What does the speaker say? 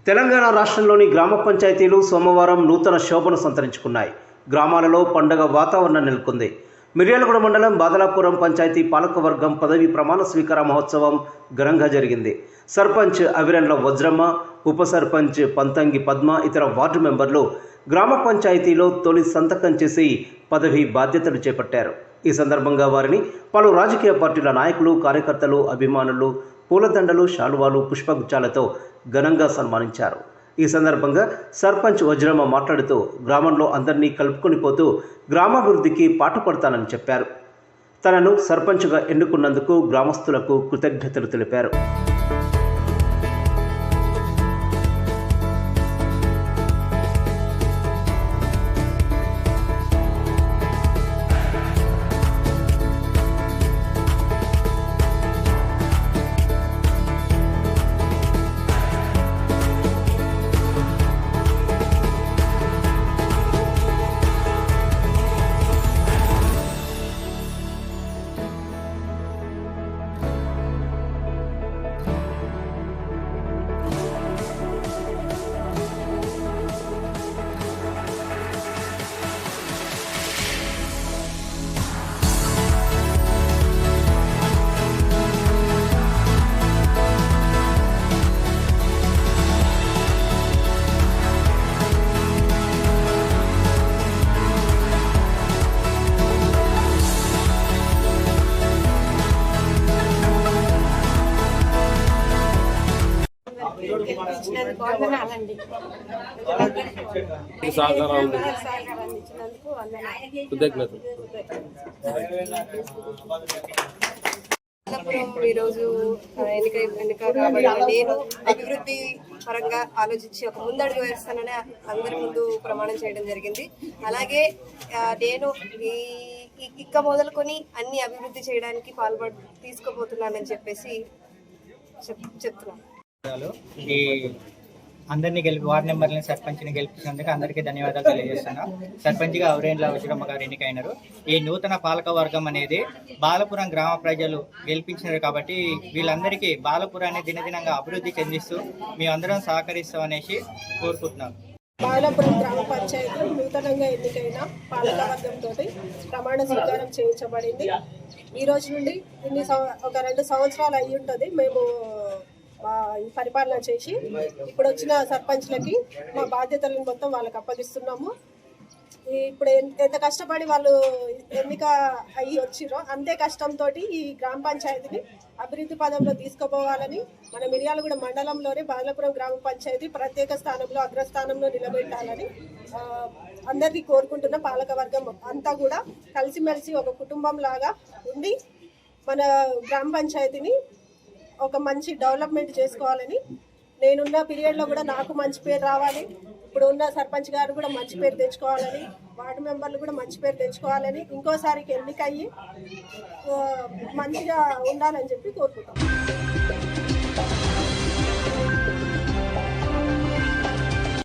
తెలంగాణ రాష్ట్రంలోని గ్రామ పంచాయతీలు సోమవారం నూతన శోభను సంతరించుకున్నాయి. గ్రామాలలో పండగ వాతావరణం నెలకొంది. మిర్యాలగూడ మండలం బాదలాపురం పంచాయతీ పాలకవర్గం పదవి ప్రమాణ స్వీకార మహోత్సవం ఘనంగా జరిగింది. సర్పంచ్ అవిరెండ్ల వజ్రమ్మ, ఉప సర్పంచ్ పంతంగి పద్మ, ఇతర వార్డు మెంబర్లు గ్రామ పంచాయతీలో తొలి సంతకం చేసి పదవి బాధ్యతలు చేపట్టారు. ఈ సందర్భంగా వారిని పలు రాజకీయ పార్టీల నాయకులు, కార్యకర్తలు, అభిమానులు పూలదండలు, శాలువాలు, పుష్పగుచ్చాలతో ఘనంగా సన్మానించారు. ఈ సందర్భంగా సర్పంచ్ వజ్రమ్మ మాట్లాడుతూ గ్రామంలో అందరినీ కలుపుకొని పోతూ గ్రామాభివృద్ధికి పాటుపడతానని చెప్పారు. తనను సర్పంచ్గా ఎన్నుకున్నందుకు గ్రామస్తులకు కృతజ్ఞతలు తెలిపారు. ఈరోజు ఎన్నిక కాబట్టి నేను అభివృద్ధి పరంగా ఆలోచించి ఒక ముందడుగు వేస్తానని అందరి ముందు ప్రమాణం చేయడం జరిగింది. అలాగే నేను ఇక్క మొదలుకొని అన్ని అభివృద్ధి చేయడానికి తీసుకోబోతున్నానని చెప్పేసి చెప్తున్నాను. అందరినీ వార్డు మెంబర్లని సర్పంచ్ని గెలిపించినందుకు అందరికీ ధన్యవాదాలు తెలియజేస్తున్నా. సర్పంచ్గా అవిరెండ్ల వజ్రమ్మ గారు ఎన్నికైనారు. ఈ నూతన పాలక వర్గం అనేది బాలపురం గ్రామ ప్రజలు గెలిపించినారు కాబట్టి వీళ్ళందరికీ బాలపురాన్ని దినదినంగా అభివృద్ధి చెందిస్తూ మేమందరం సహకరిస్తాం అనేసి కోరుకుంటున్నాం. బాలపురం గ్రామ పంచాయతీ నూతనంగా ఎన్నికైన పాలకవర్గంతో ప్రమాణ స్వీకారం చేయించబడింది. ఈ రోజు నుండి ఒక 2 సంవత్సరాలు అయ్యి ఉంటుంది మేము పరిపాలన చేసి. ఇప్పుడు వచ్చిన సర్పంచ్లకి మా బాధ్యతలను మొత్తం వాళ్ళకి అప్పగిస్తున్నాము. ఇప్పుడు ఎంత కష్టపడి వాళ్ళు ఎన్నిక అయ్యి వచ్చిరో అంతే కష్టంతో ఈ గ్రామ పంచాయతీని అభివృద్ధి పదంలో తీసుకుపోవాలని మన మిర్యాలగూడ మండలంలోనే బాలపురం గ్రామ పంచాయతీ ప్రత్యేక స్థానంలో అగ్రస్థానంలో నిలబెట్టాలని అందరికీ కోరుకుంటున్న పాలకవర్గం అంతా కూడా కలిసిమెలిసి ఒక కుటుంబం లాగా ఉండి మన గ్రామ పంచాయతీని ఒక మంచి డెవలప్మెంట్ చేసుకోవాలని, నేనున్న పీరియడ్లో కూడా నాకు మంచి పేరు రావాలి, ఇప్పుడు ఉన్న సర్పంచ్ గారు కూడా మంచి పేరు తెచ్చుకోవాలని, వార్డు మెంబర్లు కూడా మంచి పేరు తెచ్చుకోవాలని, ఇంకోసారికి ఎన్నికయ్యి మంచిగా ఉండాలని చెప్పి కోరుకుంటాం.